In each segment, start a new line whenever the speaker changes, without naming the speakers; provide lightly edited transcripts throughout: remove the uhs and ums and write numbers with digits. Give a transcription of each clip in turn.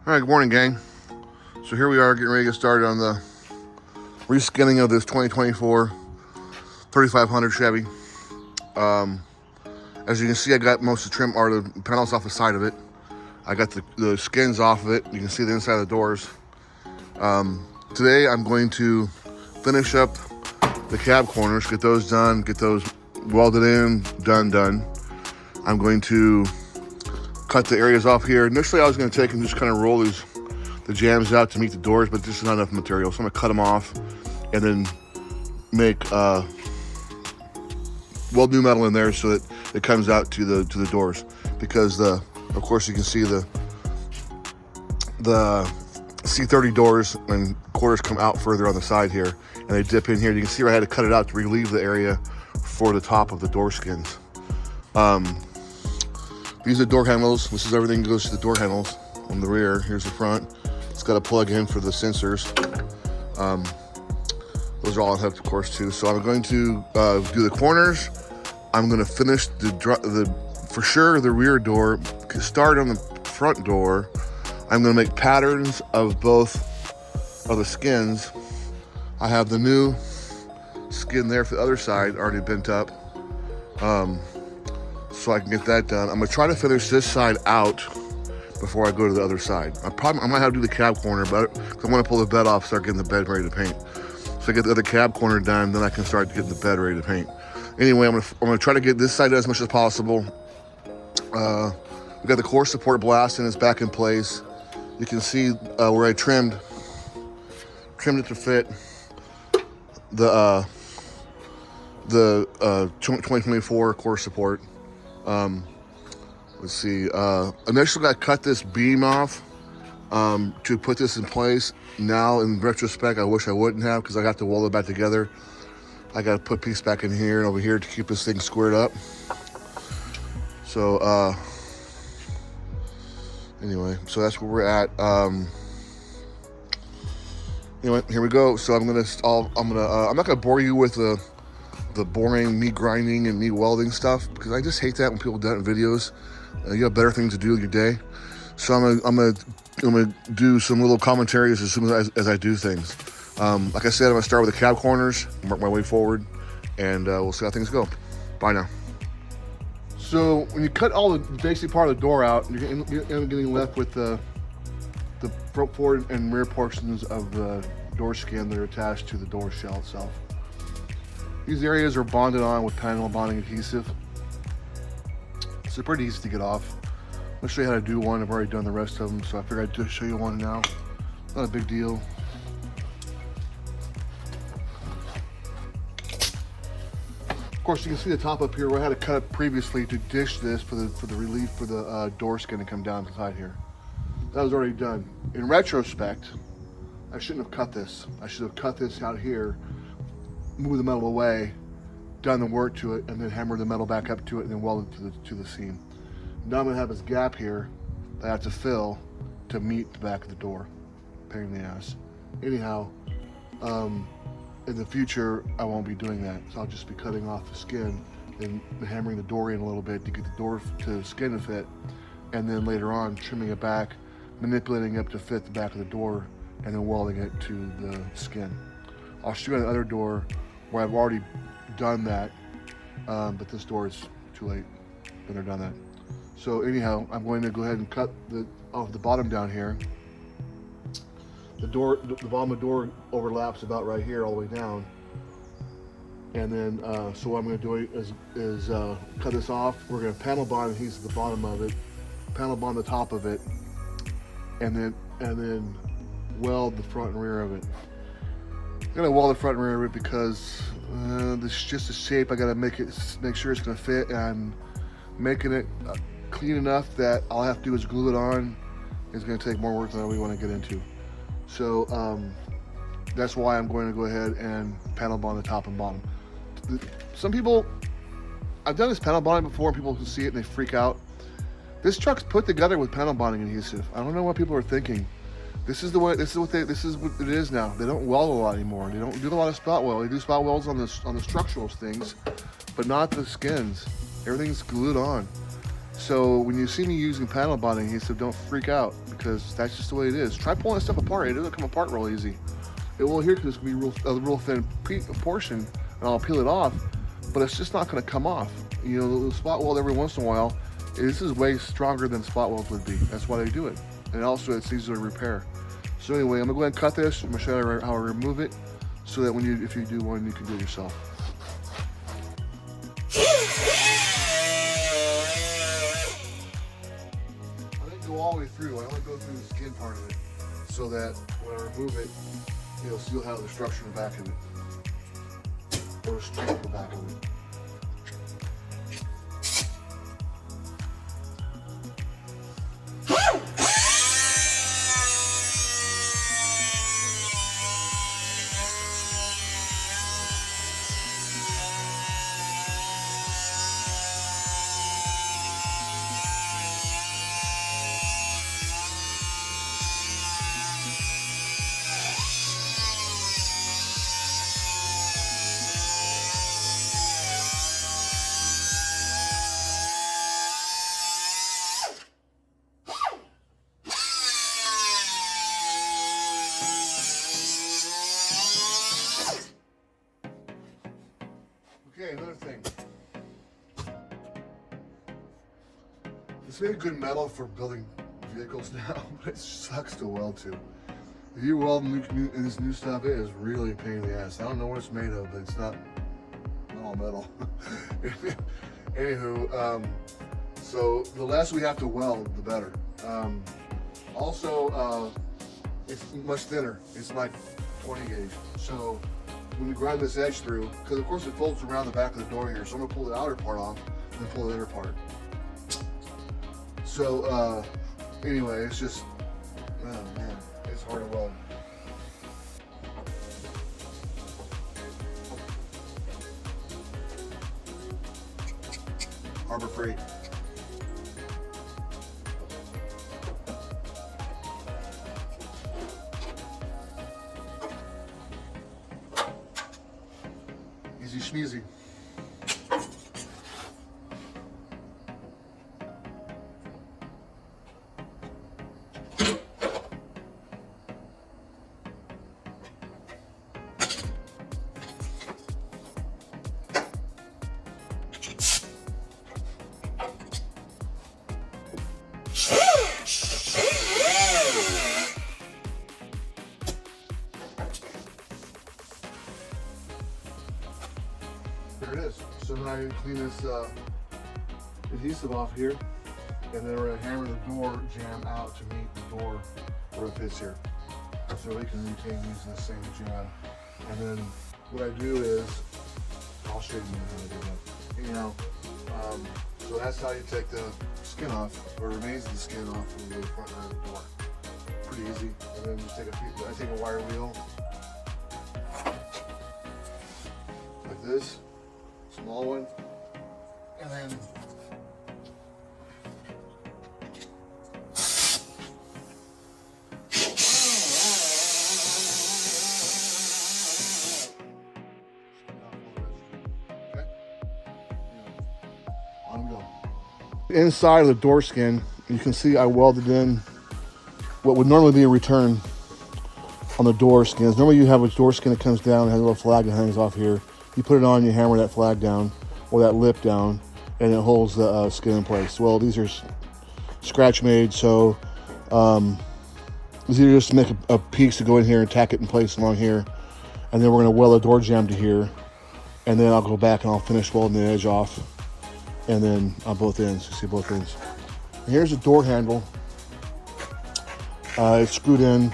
All right, good morning, gang. So here we are getting ready to get started on the reskinning of this 2024 3500 Chevy. As you can see, I got most of the trim or the panels off the side of it. I got the skins off of it. You can see the inside of the doors. Today I'm going to finish up the cab corners, get those done, get those welded in, done. I'm going to cut the areas off here. Initially, I was going to take and just kind of roll the jambs out to meet the doors, but this is not enough material, so I'm going to cut them off and then make weld new metal in there so that it comes out to the doors. Because of course, you can see the C30 doors and quarters come out further on the side here, and they dip in here. You can see where I had to cut it out to relieve the area for the top of the door skins. These are the door handles. This is everything that goes to the door handles on the rear. Here's the front. It's got a plug in for the sensors. Those are all hooked, of course, too. So I'm going to do the corners. I'm going to finish for sure the rear door. Start on the front door. I'm going to make patterns of both of the skins. I have the new skin there for the other side already bent up. So I can get that done. I'm gonna try to finish this side out before I go to the other side. I might have to do the cab corner, but I want to pull the bed off, start getting the bed ready to paint. So I get the other cab corner done, then I can start getting the bed ready to paint. Anyway, I'm gonna try to get this side done as much as possible. We got the core support blast and it's back in place. You can see where I trimmed it to fit the 2024 core support. Let's see. Initially, I cut this beam off to put this in place. Now, in retrospect, I wish I wouldn't have, because I got to weld it back together. I got to put a piece back in here and over here to keep this thing squared up. So, anyway, so that's where we're at. Anyway, here we go. So I'm not gonna bore you with the boring me grinding and me welding stuff, because I just hate that when people do that in videos. You have better things to do with your day. So I'm gonna do some little commentaries as soon as I do things. Like I said, I'm gonna start with the cab corners, work my way forward, and we'll see how things go. Bye now. So when you cut all the basic part of the door out, you're getting left with the front, forward, and rear portions of the door skin that are attached to the door shell itself. These areas are bonded on with panel bonding adhesive. So pretty easy to get off. I'll show you how to do one. I've already done the rest of them, so I figured I'd just show you one now. Not a big deal. Of course, you can see the top up here where I had to cut it previously to dish this for the relief for the door skin to come down the side here. That was already done. In retrospect, I shouldn't have cut this. I should have cut this out here, move the metal away, done the work to it, and then hammer the metal back up to it and then weld it to the seam. Now I'm gonna have this gap here that I have to fill to meet the back of the door. Pain in the ass. Anyhow, in the future, I won't be doing that. So I'll just be cutting off the skin and hammering the door in a little bit to get the door to skin to fit, and then later on trimming it back, manipulating it up to fit the back of the door, and then welding it to the skin. I'll show you on the other door where I've already done that, but this door is too late when they're done that. So anyhow, I'm going to go ahead and cut off the bottom down here. The bottom of the door overlaps about right here all the way down. And then, so what I'm going to do is cut this off. We're going to panel bond adhesive the bottom of it, panel bond the top of it, and then weld the front and rear of it. I'm gonna weld the front and rear of it because this is just a shape. I gotta make sure it's gonna fit, and I'm making it clean enough that all I have to do is glue it on. It's gonna take more work than I really want to get into. So that's why I'm going to go ahead and panel bond the top and bottom. Some people, I've done this panel bonding before, and people can see it and they freak out. This truck's put together with panel bonding adhesive. I don't know what people are thinking. This is what it is now. They don't weld a lot anymore. They don't do a lot of spot weld. They do spot welds on the structural things, but not the skins. Everything's glued on. So when you see me using panel bonding, he said, don't freak out because that's just the way it is. Try pulling this stuff apart. It doesn't come apart real easy. It will here because it's going to be a real thin portion, and I'll peel it off, but it's just not going to come off. You know, the spot weld every once in a while, this is way stronger than spot welds would be. That's why they do it. And also it's easier to repair. So anyway, I'm going to go ahead and cut this. I'm going to show you how to remove it so that if you do one, you can do it yourself. I didn't go all the way through. I only go through the skin part of it so that when I remove it, you'll still have the structure in the back of it, or a strength in the back of it. Okay, another thing. It's made good metal for building vehicles now, but it sucks to weld to. If you weld this new stuff, it is really a pain in the ass. I don't know what it's made of, but it's not all metal. Anywho, so the less we have to weld, the better. Also, it's much thinner. It's like 20 gauge. So when you grind this edge through, because of course it folds around the back of the door here, so I'm gonna pull the outer part off and then pull the inner part. So anyway, it's just, oh man, it's hard to weld. Harbor Freight. Easy schmeezy. There it is. So now you clean this adhesive off here, and then we're going to hammer the door jamb out to meet the door where it fits here. So we can retain using the same jam. And then what I do is, I'll show you how to do that. You know, so that's how you take the skin off, or remains of the skin off from the front of the door. Pretty easy. And then just take I take a wire wheel, like this. Small one, and then on we go. Inside of the door skin, you can see I welded in what would normally be a return on the door skins. Normally you have a door skin that comes down and has a little flag that hangs off here. You put it on, you hammer that flag down, or that lip down, and it holds the skin in place. Well, these are scratch made, so it's either just to make a piece to go in here and tack it in place along here, and then we're gonna weld the door jamb to here, and then I'll go back and I'll finish welding the edge off, and then on both ends, you see both ends. And here's the door handle. It's screwed in.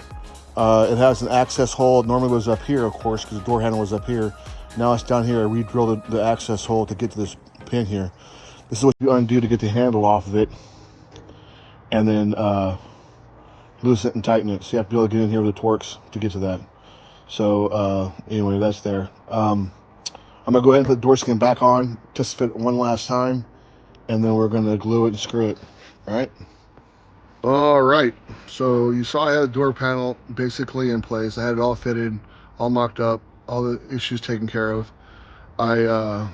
It has an access hole. It normally was up here, of course, because the door handle was up here. Now it's down here. I re-drilled the access hole to get to this pin here. This is what you undo to get the handle off of it, and then loosen it and tighten it. So you have to be able to get in here with the Torx to get to that. So anyway, that's there. I'm gonna go ahead and put the door skin back on, just fit one last time, and then we're gonna glue it and screw it. All right. So you saw I had the door panel basically in place. I had it all fitted, all mocked up, all the issues taken care of. I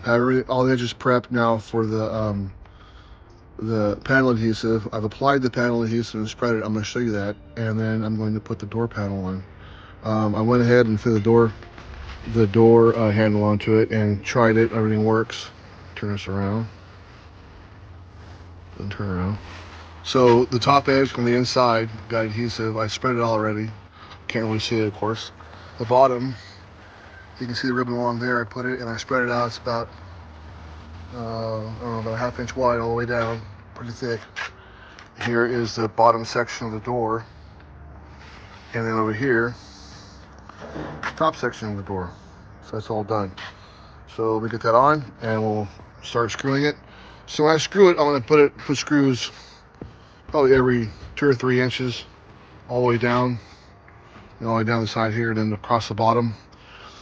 have all the edges prepped now for the the panel adhesive. I've applied the panel adhesive and spread it. I'm going to show you that, and then I'm going to put the door panel on. I went ahead and fit the door handle onto it and tried it. Everything works. Turn this around. Then turn around. So the top edge from the inside got adhesive. I spread it already. Can't really see it, of course. The bottom, you can see the ribbon along there. I put it and I spread it out. It's about I don't know, about a ½ inch wide all the way down, pretty thick. Here is the bottom section of the door, and then over here, top section of the door. So that's all done. So let me get that on, and we'll start screwing it. So when I screw it, I'm going to put screws probably every 2 or 3 inches, all the way down, and all the way down the side here, and then across the bottom.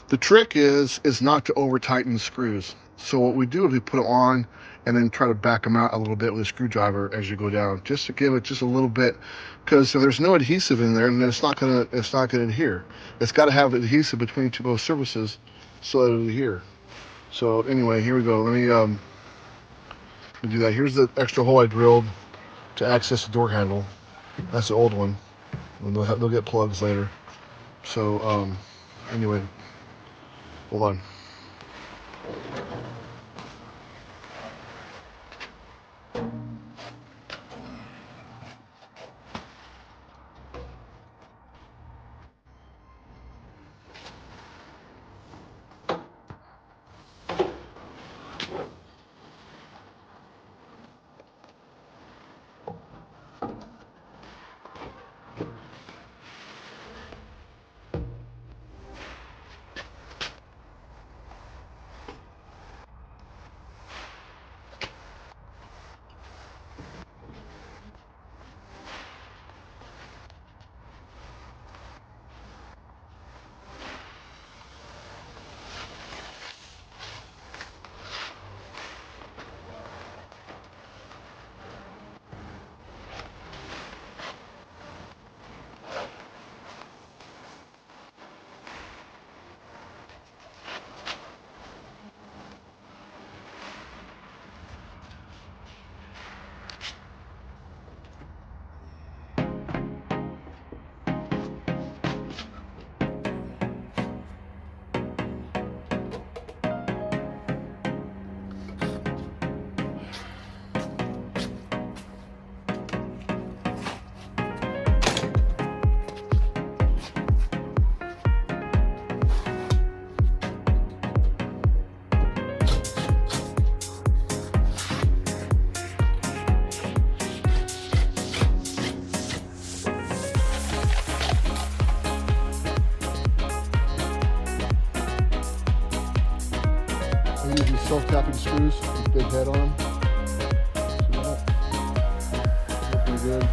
The trick is not to over tighten the screws. So what we do is we put them on and then try to back them out a little bit with a screwdriver as you go down, just to give it just a little bit, because if there's no adhesive in there, then it's not gonna adhere. It's got to have adhesive between both surfaces so that it'll adhere. So anyway, here we go. Let me do that. Here's the extra hole I drilled to access the door handle. That's the old one. They'll get plugs later. So anyway, hold on. I use these self-tapping screws with big head on them. See that? They're pretty good.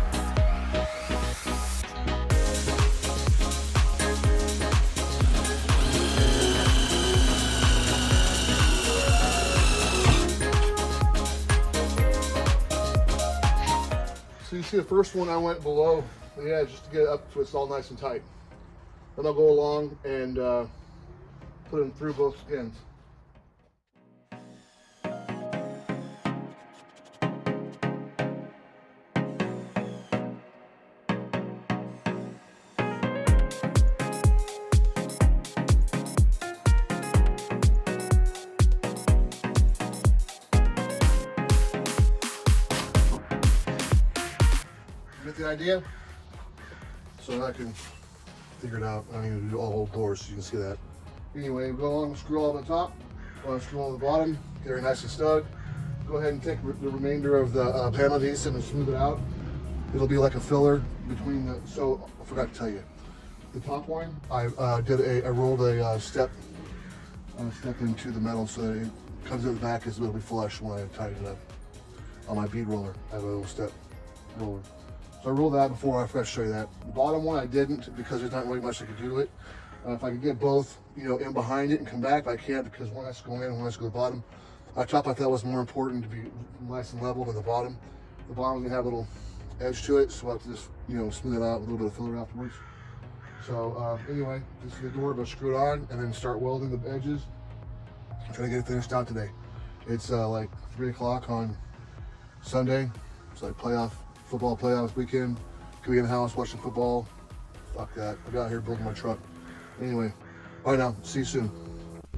So you see the first one I went below the edge just to get it up so it's all nice and tight. Then I'll go along and put them through both skins. Get the idea? So I can figure it out. I don't even do all the whole doors so you can see that. Anyway, go along, screw all on the top, screw all on the bottom, get her nice and snug. Go ahead and take the remainder of the panel adhesive and smooth it out. It'll be like a filler between the, so I forgot to tell you. The top one, I rolled a step into the metal so that it comes in the back as it'll be flush when I tighten it up. On my bead roller, I have a little step roller. So I rolled that before, I forgot to show you that. The bottom one I didn't because there's not really much I could do to it. If I could get both, in behind it and come back, I can't because one has to go in and one has to go to the bottom. Top I thought was more important to be nice and level than the bottom. The bottom's gonna have a little edge to it, so I'll have to just, smooth it out with a little bit of filler afterwards. So anyway, this is the door, but screw it on and then start welding the edges. I'm trying to get it finished out today. It's like 3 o'clock on Sunday, it's like football playoffs weekend. Could be in the house watching football. Fuck that. I got here building my truck. Anyway, bye now. See you soon.